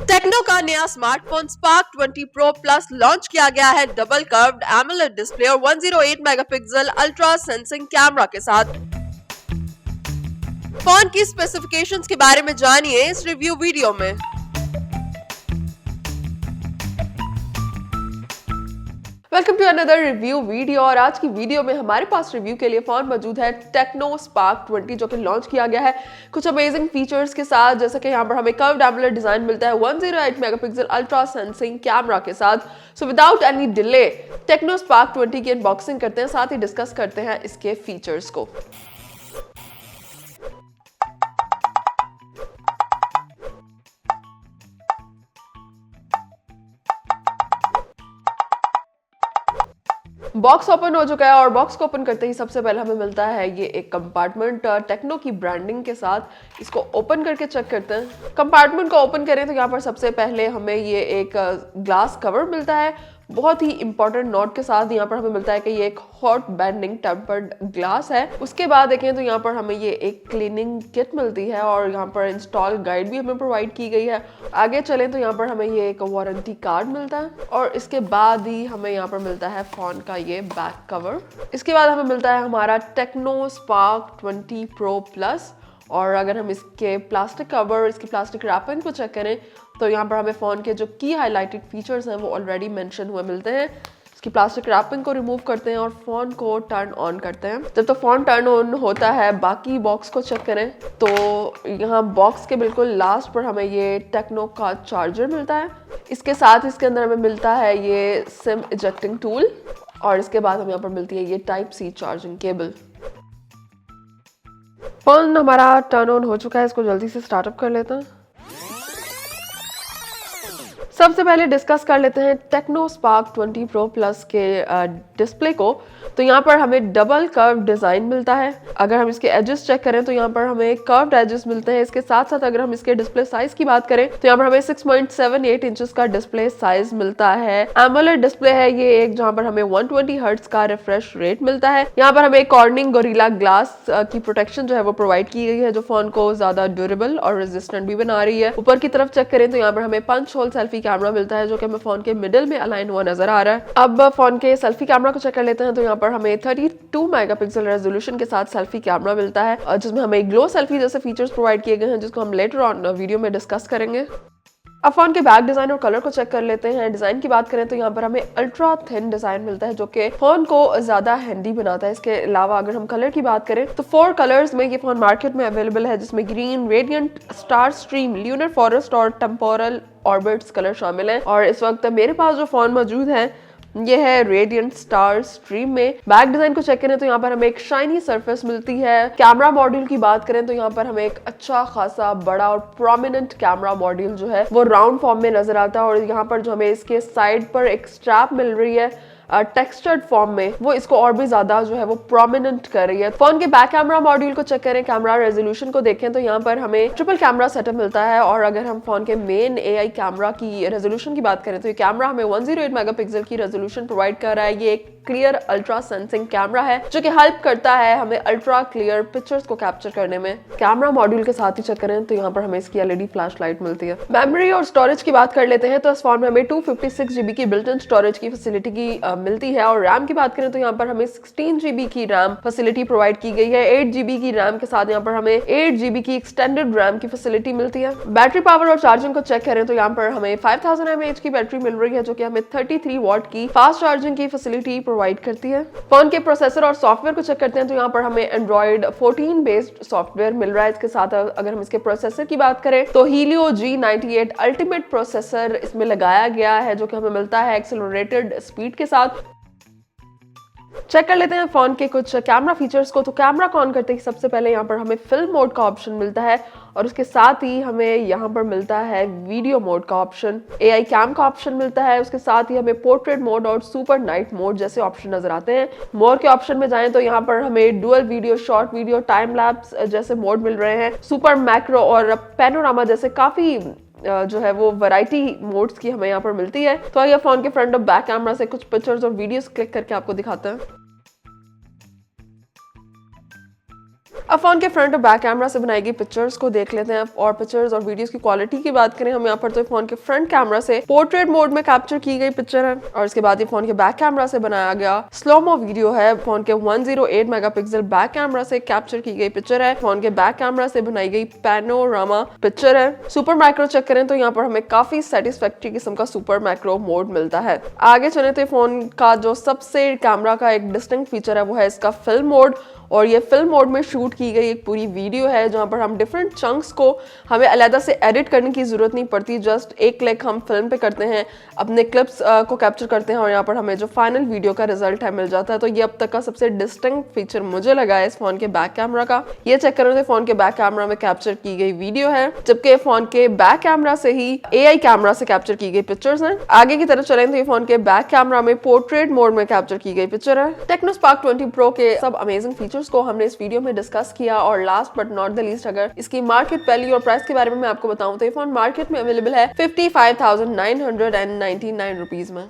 Techno का नया smartphone spark 20 pro plus launch किया गया है डबल कर्व्ड एमोलेड डिस्प्ले और 108 मेगापिक्सल अल्ट्रा सेंसिंग कैमरा के साथ। फोन की स्पेसिफिकेशंस के बारे में जानिए इस रिव्यू वीडियो में। Welcome to another review video और आज की वीडियो में हमारे पास रिव्यू के लिए फोन मौजूद है टेक्नो स्पार्क 20 जो कि लॉन्च किया गया है कुछ अमेजिंग फीचर्स के साथ, जैसे कि यहाँ पर हमें कर्व्ड एमोलेड डिजाइन मिलता है 108 मेगापिक्सल अल्ट्रा सेंसिंग कैमरा के साथ। So without any delay Tecno Spark 20 की अनबॉक्सिंग करते हैं, साथ ही डिस्कस करते हैं इसके फीचर्स को। बॉक्स ओपन हो चुका है और बॉक्स को ओपन करते ही सबसे पहले हमें मिलता है ये एक कंपार्टमेंट टेक्नो की ब्रांडिंग के साथ। इसको ओपन करके चेक करते हैं। कंपार्टमेंट को ओपन करें तो यहाँ पर सबसे पहले हमें ये एक ग्लास कवर मिलता है बहुत ही इंपॉर्टेंट नोट के साथ। यहाँ पर हमें मिलता है कि ये एक हॉट बेंडिंग टेम्पर्ड ग्लास है। उसके बाद देखें तो यहाँ पर हमें ये एक क्लीनिंग किट मिलती है और यहाँ पर इंस्टॉल गाइड भी हमें प्रोवाइड की गई है। आगे चलें तो यहाँ पर हमें ये एक वारंटी कार्ड मिलता है और इसके बाद ही हमें यहाँ पर मिलता है फोन का ये बैक कवर। इसके बाद हमें मिलता है हमारा टेक्नो स्पार्क 20 प्रो प्लस। और अगर हम इसके प्लास्टिक कवर, इसकी प्लास्टिक रैपिंग को चेक करें तो यहाँ पर हमें फ़ोन के जो की हाईलाइटेड फीचर्स हैं वो ऑलरेडी मेंशन हुए मिलते हैं। इसकी प्लास्टिक रैपिंग को रिमूव करते हैं और फ़ोन को टर्न ऑन करते हैं। जब तो फ़ोन टर्न ऑन होता है बाकी बॉक्स को चेक करें तो यहाँ बॉक्स के बिल्कुल लास्ट पर हमें ये टेक्नो का चार्जर मिलता है। इसके साथ इसके अंदर हमें मिलता है ये सिम इजेक्टिंग टूल और इसके बाद हमें यहाँ पर मिलती है ये type C charging cable. Phone हमारा टर्न ऑन हो चुका है, इसको जल्दी से स्टार्टअप कर लेते हैं। सबसे पहले डिस्कस कर लेते हैं टेक्नो स्पार्क 20 प्रो प्लस के डिस्प्ले को। तो यहाँ पर हमें डबल कर्व डिज़ाइन मिलता है। अगर हम इसके एजेस चेक करें तो यहाँ पर हमें कर्व्ड एजेस मिलते हैं। इसके साथ साथ अगर हम इसके डिस्प्ले साइज की बात करें तो यहाँ पर हमें 6.78 इंचेस का डिस्प्ले साइज मिलता है। एमोलेड डिस्प्ले है ये एक, जहाँ पर हमें 120 हर्ट्ज का रिफ्रेश रेट मिलता है। यहाँ पर हमें कॉर्निंग गोरिल्ला ग्लास की प्रोटेक्शन जो है वो प्रोवाइड की गई है जो फोन को ज्यादा ड्यूरेबल और रेजिस्टेंट भी बना रही है। ऊपर की तरफ चेक करें तो यहाँ पर हमें पंच होल सेल्फी कैमरा मिलता है जो कि हमें फोन के मिडिल में अलाइन हुआ नजर आ रहा है। अब फोन के सेल्फी कैमरा को चेक कर लेते हैं तो यहाँ पर हमें 32 मेगापिक्सल रेजोल्यूशन के साथ सेल्फी कैमरा मिलता है जिसमें हमें ग्लो सेल्फी जैसे फीचर्स प्रोवाइड किए गए हैं जिसको हम लेटर ऑन वीडियो में डिस्कस करेंगे। अब फोन के बैक डिजाइन और कलर को चेक कर लेते हैं। डिजाइन की बात करें तो यहाँ पर हमें अल्ट्रा थिन डिजाइन मिलता है जो कि फोन को ज्यादा हैंडी बनाता है। इसके अलावा अगर हम कलर की बात करें तो 4 कलर्स में ये फोन मार्केट में अवेलेबल है जिसमें green, radiant, star stream, lunar forest और टेम्पोरल ऑर्बिट्स कलर शामिल हैं। और इस वक्त मेरे पास जो फोन मौजूद है ये है रेडियंट स्टार स्ट्रीम में। बैक डिजाइन को चेक करें तो यहाँ पर हमें एक शाइनी सरफेस मिलती है। कैमरा मॉड्यूल की बात करें तो यहाँ पर हमें एक अच्छा खासा बड़ा और प्रोमिनेंट कैमरा मॉड्यूल जो है वो राउंड फॉर्म में नजर आता है और यहाँ पर जो हमें इसके साइड पर एक स्ट्रैप मिल रही है टेक्सचर्ड फॉर्म में, वो इसको और भी ज्यादा जो है वो प्रोमिनेंट कर रही है। फोन के बैक कैमरा मॉड्यूल को चेक करें, कैमरा रेजोल्यूशन को देखें तो यहाँ पर हमें ट्रिपल कैमरा सेटअप मिलता है। और अगर हम फोन के मेन एआई कैमरा की रेजोल्यूशन की बात करें तो ये कैमरा हमें 108 मेगापिक्सल की रेजोल्यूशन प्रोवाइड कर रहा है। ये एक क्लियर अल्ट्रा सेंसिंग कैमरा है जो कि हेल्प करता है हमें अल्ट्रा क्लियर पिक्चर्स को कैप्चर करने में। कैमरा मॉड्यूल के साथ ही चेक करें तो यहाँ पर हमें इसकी एलईडी फ्लैश लाइट मिलती है। मेमोरी और स्टोरेज की बात कर लेते हैं तो इस फोन में हमें 256 जीबी की बिल्ट इन स्टोरेज की फैसिलिटी की मिलती है। और रैम की बात करें तो यहाँ पर हमें 16 जीबी की रैम फैसिलिटी प्रोवाइड की गई है। 8 जीबी की रैम के साथ यहाँ पर हमें 8 जीबी की एक्सटेंडेड रैम की फैसिलिटी मिलती है। बैटरी पावर और चार्जिंग को चेक करें तो यहाँ पर हमें 5000 mAh की बैटरी मिल रही है जो कि हमें 33 वॉट की फास्ट चार्जिंग की फैसिलिटी प्रोवाइड करती है। फोन के प्रोसेसर और सॉफ्टवेयर को चेक करते हैं तो यहाँ पर हमें एंड्रॉइड 14 बेस्ड सॉफ्टवेयर मिल रहा है। इसके साथ अगर हम इसके प्रोसेसर की बात करें तो हीलियो G98 अल्टीमेट प्रोसेसर इसमें लगाया गया है जो कि हमें मिलता है एक्सेलरेटेड स्पीड के साथ। चेक कर लेते हैं फोन के कुछ कैमरा फीचर्स को। तो कैमरा को ऑन करते ही सबसे पहले यहाँ पर हमें फिल्म मोड का ऑप्शन मिलता है और उसके साथ ही हमें यहाँ पर मिलता है वीडियो मोड का ऑप्शन, एआई कैम का ऑप्शन मिलता है। उसके साथ ही हमें पोर्ट्रेट मोड और सुपर नाइट मोड जैसे ऑप्शन नजर आते हैं। मोर के ऑप्शन में जाएं तो यहाँ पर हमें dual video, short video, time lapse जैसे मोड मिल रहे हैं। सुपर मैक्रो और पैनोरामा जैसे काफी जो है वो वैरायटी मोड्स की हमें यहाँ पर मिलती है। तो आइए फोन के फ्रंट और बैक कैमरा से कुछ पिक्चर्स और वीडियोस क्लिक करके आपको दिखाते हैं। अब फोन के फ्रंट और बैक कैमरा से बनाई गई पिक्चर्स को देख लेते हैं और पिक्चर्स और वीडियोस की क्वालिटी की बात करें हम यहाँ पर, तो फोन के फ्रंट कैमरा से पोर्ट्रेट मोड में कैप्चर की गई पिक्चर है और इसके बाद ये फोन के बैक कैमरा से बनाया गया स्लोमो वीडियो है। फोन के 108 मेगापिक्सल बैक कैमरा से कैप्चर की गई पिक्चर है। फोन के बैक कैमरा से बनाई गई पैनोरामा पिक्चर है। सुपर मैक्रो चेक करें तो यहाँ पर हमें काफी सेटिस्फैक्टरी किस्म का सुपर मैक्रो मोड मिलता है। आगे चले तो फोन का जो सबसे कैमरा का एक डिस्टिंक्ट फीचर है वो है इसका फिल्म मोड, और ये फिल्म मोड में शूट की गई एक पूरी वीडियो है जहां पर हम डिफरेंट चंक्स को हमें अलग से एडिट करने की जरूरत नहीं पड़ती, जस्ट एक क्लिक हम फिल्म पे करते हैं, अपने क्लिप्स को कैप्चर करते हैं और यहाँ पर हमें जो फाइनल वीडियो का रिजल्ट है मिल जाता है। तो ये अब तक का सबसे डिस्टिंक्ट फीचर मुझे लगा है इस फोन के बैक कैमरा का। ये चेक करें तो फोन के बैक कैमरा में कैप्चर की गई वीडियो है, जबकि फोन के बैक कैमरा से ही AI कैमरा से कैप्चर की गई पिक्चर्स हैं। आगे की तरफ चलें तो ये फोन के बैक कैमरा में पोर्ट्रेट मोड में कैप्चर की गई पिक्चर है। टेक्नो स्पार्क 20 प्रो के सब अमेजिंग फीचर्स को हमने इस वीडियो में डिस्कस किया और last but not the least अगर इसकी मार्केट वैल्यू और प्राइस के बारे में मैं आपको बताऊं तो ये फोन मार्केट में अवेलेबल है 55,999 रुपीज में।